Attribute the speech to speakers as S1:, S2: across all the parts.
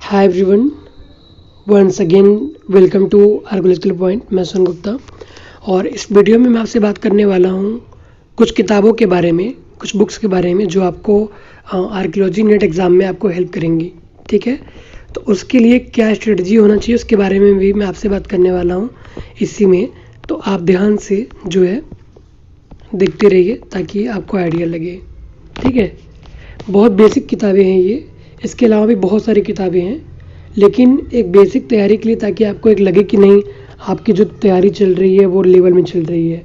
S1: Hi everyone, once again welcome to archaeological point. मैं सुन गुप्ता और इस वीडियो में मैं आपसे बात करने वाला हूँ कुछ किताबों के बारे में, कुछ बुक्स के बारे में जो आपको आर्कियोलॉजी नेट एग्ज़ाम में आपको हेल्प करेंगी। ठीक है, तो उसके लिए क्या स्ट्रेटजी होना चाहिए उसके बारे में भी मैं आपसे बात करने वाला हूँ इसी में। तो आप ध्यान से जो है देखते रहिए ताकि आपको आइडिया लगे। ठीक है, बहुत बेसिक किताबें हैं ये, इसके अलावा भी बहुत सारी किताबें हैं, लेकिन एक बेसिक तैयारी के लिए ताकि आपको एक लगे कि नहीं आपकी जो तैयारी चल रही है वो लेवल में चल रही है,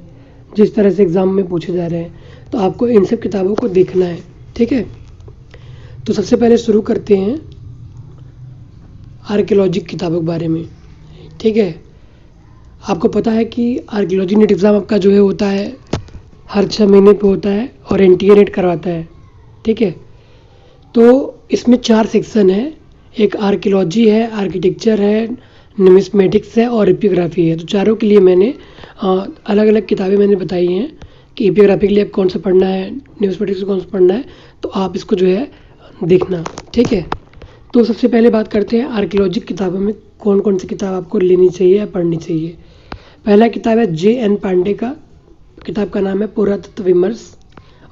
S1: जिस तरह से एग्ज़ाम में पूछे जा रहे हैं, तो आपको इन सब किताबों को देखना है। ठीक है, तो सबसे पहले शुरू करते हैं आर्कियोलॉजी किताबों के बारे में। ठीक है, आपको पता है कि आर्कियोलॉजी नेट एग्ज़ाम आपका जो है होता है हर 6 महीने पे होता है और एनटीए नेट करवाता है। ठीक है, तो इसमें 4 सेक्शन है, एक आर्कियोलॉजी है, आर्किटेक्चर है, न्यूमिस्मेटिक्स है और एपियोग्राफी है। तो चारों के लिए मैंने अलग अलग किताबें मैंने बताई हैं कि एपियोग्राफी के लिए कौन सा पढ़ना है, न्यूमिस्मेटिक्स कौन सा पढ़ना है, तो आप इसको जो है देखना। ठीक है, तो सबसे पहले बात करते हैं आर्कियोलॉजी किताबों में कौन कौन सी किताब आपको लेनी चाहिए या पढ़नी चाहिए। पहला किताब है जे.एन. पांडे का, किताब का नाम है पुरातत्व विमर्श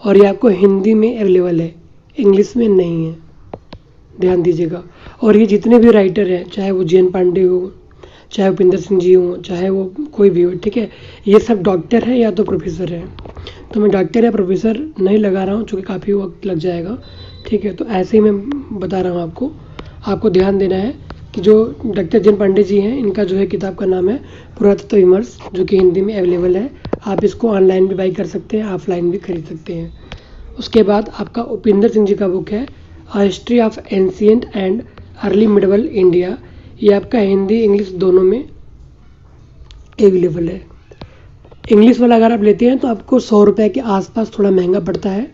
S1: और ये आपको हिंदी में अवेलेबल है, इंग्लिश में नहीं है, ध्यान दीजिएगा। और ये जितने भी राइटर हैं, चाहे वो जे.एन. पांडे हो, चाहे उपिंदर सिंह जी हो, चाहे वो कोई भी हो, ठीक है, ये सब डॉक्टर हैं या तो प्रोफेसर हैं। तो मैं डॉक्टर या प्रोफेसर नहीं लगा रहा हूँ चूँकि काफ़ी वक्त लग जाएगा। ठीक है, तो ऐसे ही मैं बता रहा हूँ आपको ध्यान देना है कि जो डॉक्टर जे.एन. पांडे जी हैं इनका जो है किताब का नाम है पुरातत्व विमर्श, जो कि हिंदी में अवेलेबल है। आप इसको ऑनलाइन भी बाई कर सकते हैं, ऑफलाइन भी खरीद सकते हैं। उसके बाद आपका उपिंदर सिंह जी का बुक है a history of ancient and early medieval India, ये आपका हिंदी इंग्लिश दोनों में अवेलेबल है। इंग्लिश वाला अगर आप लेते हैं तो आपको 100 रुपये के आसपास थोड़ा महंगा पड़ता है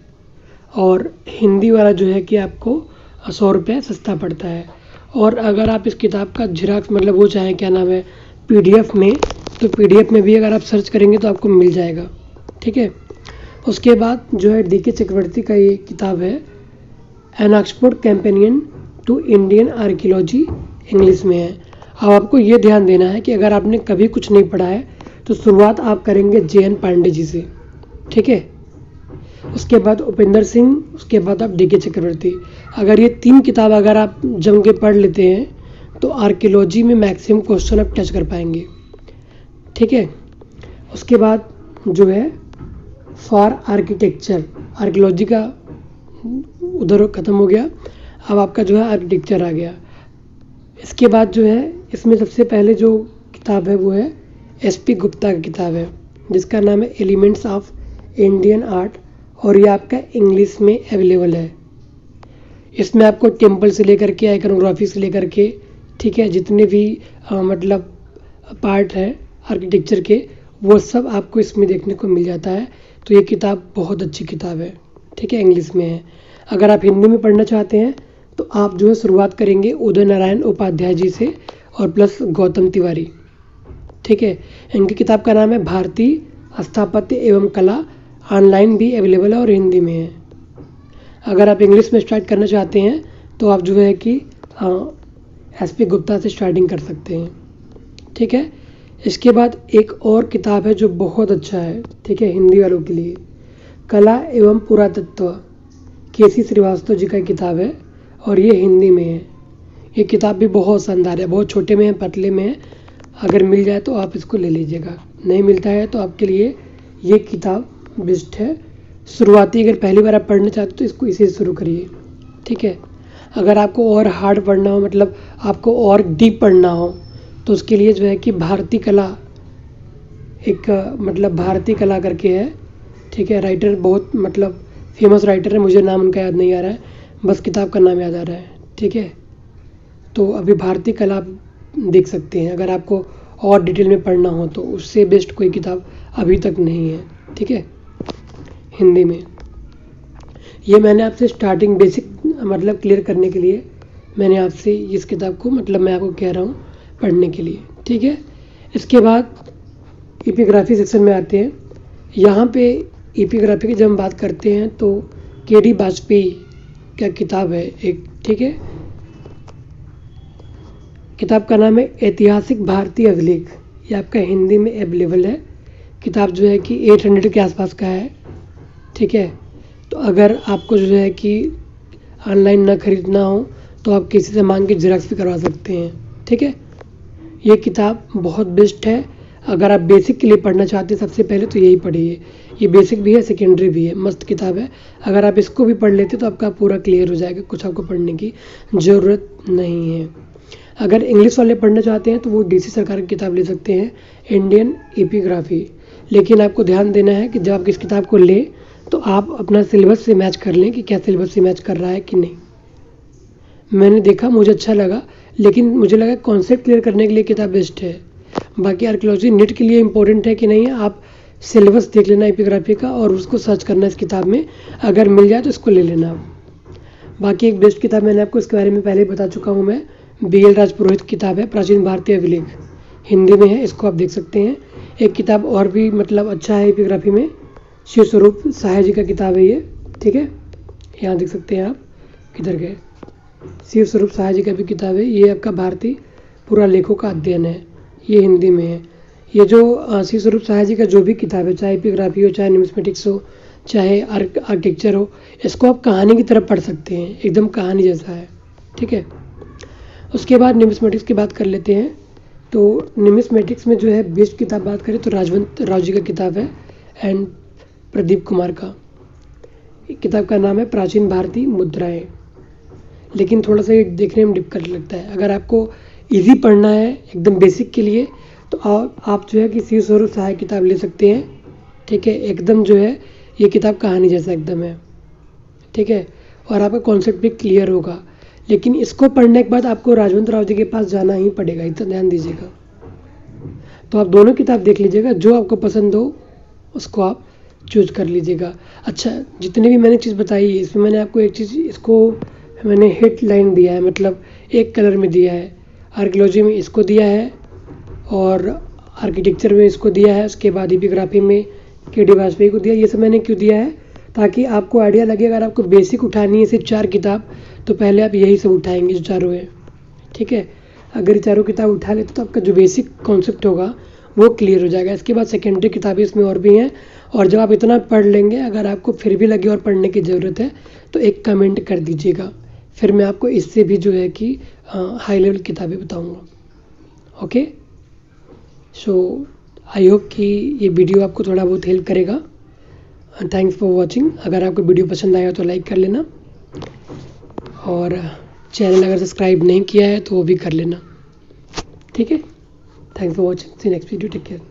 S1: और हिंदी वाला जो है कि आपको 100 रुपये सस्ता पड़ता है। और अगर आप इस किताब का झिराक्स मतलब वो चाहें क्या नाम है पीडीएफ में, तो पीडीएफ में भी अगर आप सर्च करेंगे तो आपको मिल जाएगा। ठीक है, उसके बाद जो है डी.के. चक्रवर्ती का ये किताब है an Oxford companion to Indian archaeology, English में है। अब आपको ये ध्यान देना है कि अगर आपने कभी कुछ नहीं पढ़ा है तो शुरुआत आप करेंगे जे.एन. पांडे जी से। ठीक है, उसके बाद उपिंदर सिंह, उसके बाद आप डी.के. चक्रवर्ती। अगर ये 3 किताब अगर आप जम के पढ़ लेते हैं तो आर्कियोलॉजी में मैक्सिमम क्वेश्चन आप टच कर पाएंगे। ठीक है, उसके बाद जो है फॉर आर्किटेक्चर, आर्कियोलॉजी का उधर ख़त्म हो गया, अब आपका जो है आर्किटेक्चर आ गया। इसके बाद जो है इसमें सबसे पहले जो किताब है वो है एस.पी. गुप्ता की किताब है जिसका नाम है एलिमेंट्स ऑफ इंडियन आर्ट और ये आपका इंग्लिश में अवेलेबल है। इसमें आपको टेम्पल से लेकर के आइकनोग्राफी से लेकर के, ठीक है, जितने भी मतलब पार्ट है आर्किटेक्चर के वो सब आपको इसमें देखने को मिल जाता है। तो ये किताब बहुत अच्छी किताब है। ठीक है, इंग्लिश में है। अगर आप हिंदी में पढ़ना चाहते हैं तो आप जो है शुरुआत करेंगे उदय नारायण उपाध्याय जी से और प्लस गौतम तिवारी। ठीक है, इनकी किताब का नाम है भारतीय स्थापत्य एवं कला, ऑनलाइन भी अवेलेबल है और हिंदी में है। अगर आप इंग्लिश में स्टार्ट करना चाहते हैं तो आप जो है कि एस.पी. गुप्ता से स्टार्टिंग कर सकते हैं। ठीक है, इसके बाद एक और किताब है जो बहुत अच्छा है, ठीक है, हिंदी वालों के लिए, कला एवं पुरातत्व, के.सी. श्रीवास्तव जी का किताब है और ये हिंदी में है। ये किताब भी बहुत शानदार है, बहुत छोटे में है, पतले में है। अगर मिल जाए तो आप इसको ले लीजिएगा, नहीं मिलता है तो आपके लिए ये किताब बेस्ट है। शुरुआती अगर पहली बार आप पढ़ना चाहते हो तो इसको इसी से शुरू करिए। ठीक है, अगर आपको और हार्ड पढ़ना हो, मतलब आपको और डीप पढ़ना हो, तो उसके लिए जो है कि भारतीय कला, एक मतलब भारतीय कला करके है। ठीक है, राइटर बहुत मतलब फेमस राइटर है, मुझे नाम उनका याद नहीं आ रहा है, बस किताब का नाम याद आ रहा है। ठीक है, तो अभी भारतीय कला आप देख सकते हैं अगर आपको और डिटेल में पढ़ना हो तो, उससे बेस्ट कोई किताब अभी तक नहीं है। ठीक है, हिंदी में। ये मैंने आपसे स्टार्टिंग बेसिक मतलब क्लियर करने के लिए मैंने आपसे इस किताब को मतलब मैं आपको कह रहा हूँ पढ़ने के लिए। ठीक है, इसके बाद एपियोग्राफी सेक्शन में आते हैं। यहाँ पे एपियोग्राफी की जब हम बात करते हैं तो के.डी. वाजपेयी का किताब है एक, ठीक है, किताब का नाम है ऐतिहासिक भारतीय अभिलेख। ये आपका हिंदी में अवेलेबल है। किताब जो है कि 800 के आसपास का है। ठीक है, तो अगर आपको जो है कि ऑनलाइन ना खरीदना हो तो आप किसी से मांग के जेरॉक्स भी करवा सकते हैं। ठीक है, ये किताब बहुत बेस्ट है। अगर आप बेसिक के लिए पढ़ना चाहते हैं सबसे पहले तो यही पढ़िए। ये बेसिक भी है, सेकेंडरी भी है, मस्त किताब है। अगर आप इसको भी पढ़ लेते तो आपका पूरा क्लियर हो जाएगा, कुछ आपको पढ़ने की ज़रूरत नहीं है। अगर इंग्लिश वाले पढ़ना चाहते हैं तो वो डीसी सरकार की किताब ले सकते हैं, इंडियन एपिग्राफी। लेकिन आपको ध्यान देना है कि जब आप इस किताब को लें तो आप अपना सिलेबस से मैच कर लें कि क्या सिलेबस से मैच कर रहा है कि नहीं। मैंने देखा, मुझे अच्छा लगा, लेकिन मुझे लगा कॉन्सेप्ट क्लियर करने के लिए किताब बेस्ट है। बाकी आर्कियोलॉजी नीट के लिए इंपॉर्टेंट है कि नहीं है, आप सिलेबस देख लेना एपिग्राफी का और उसको सर्च करना इस किताब में, अगर मिल जाए तो इसको ले लेना आप। बाकी एक बेस्ट किताब मैंने आपको इसके बारे में पहले ही बता चुका हूँ मैं, BL राजपुरोहित किताब है प्राचीन भारतीय अभिलेख, हिंदी में है, इसको आप देख सकते हैं। एक किताब और भी मतलब अच्छा है एपिग्राफी में, शिव स्वरूप सहाय जी का किताब है ये। ठीक है, यहाँ देख सकते हैं आप, किधर गए, शिव स्वरूप सहाय जी का भी किताब है। ये आपका भारतीय पुरालेखों का अध्ययन है, ये हिंदी में है। ये जो शिव स्वरूप सहाय जी का जो भी किताब है, चाहे एपिग्राफी हो, चाहे न्यूमिस्मेटिक्स हो, चाहे आर्किटेक्चर हो, इसको आप कहानी की तरह पढ़ सकते हैं, एकदम कहानी जैसा है। ठीक है, उसके बाद न्यूमिस्मेटिक्स की बात कर लेते हैं। तो न्यूमिस्मेटिक्स में जो है बेस्ट किताब बात करें तो राजवंत राव जी का किताब है एंड प्रदीप कुमार का। किताब का नाम है प्राचीन भारतीय मुद्राएं। लेकिन थोड़ा सा ये देखने में डिफिकल्ट लगता है। अगर आपको इजी पढ़ना है एकदम बेसिक के लिए तो आप जो है कि शिव स्वरूप सहाय किताब ले सकते हैं। ठीक है, एकदम जो है ये किताब कहानी जैसा एकदम है। ठीक है, और आपका कॉन्सेप्ट भी क्लियर होगा। लेकिन इसको पढ़ने के बाद आपको राजवंत राव जी के पास जाना ही पड़ेगा, इतना ध्यान दीजिएगा। तो आप दोनों किताब देख लीजिएगा, जो आपको पसंद हो उसको आप चूज कर लीजिएगा। अच्छा, जितनी भी मैंने चीज़ बताई है इसमें मैंने आपको एक चीज़, इसको मैंने हिट लाइन दिया है, मतलब एक कलर में दिया है। आर्कियोलॉजी में इसको दिया है और आर्किटेक्चर में इसको दिया है, उसके बाद एपिग्राफी में KD वाजपेयी को दिया। ये सब मैंने क्यों दिया है, ताकि आपको आइडिया लगे। अगर आपको बेसिक उठानी है सिर्फ 4 किताब तो पहले आप यही सब उठाएंगे जो चारों है। ठीक है, अगर ये चारों किताब उठा लेते तो आपका जो बेसिक कॉन्सेप्ट होगा वो क्लियर हो जाएगा। इसके बाद सेकेंडरी किताबें इसमें और भी हैं, और जब आप इतना पढ़ लेंगे, अगर आपको फिर भी लगे और पढ़ने की ज़रूरत है तो एक कमेंट कर दीजिएगा, फिर मैं आपको इससे भी जो है कि हाई लेवल किताबें बताऊंगा। ओके, सो आई होप कि ये वीडियो आपको थोड़ा बहुत हेल्प करेगा। Thanks for watching. अगर आपको वीडियो पसंद आया तो लाइक कर लेना, और चैनल अगर सब्सक्राइब नहीं किया है तो वो भी कर लेना। ठीक है, thanks for watching, see next video, take care.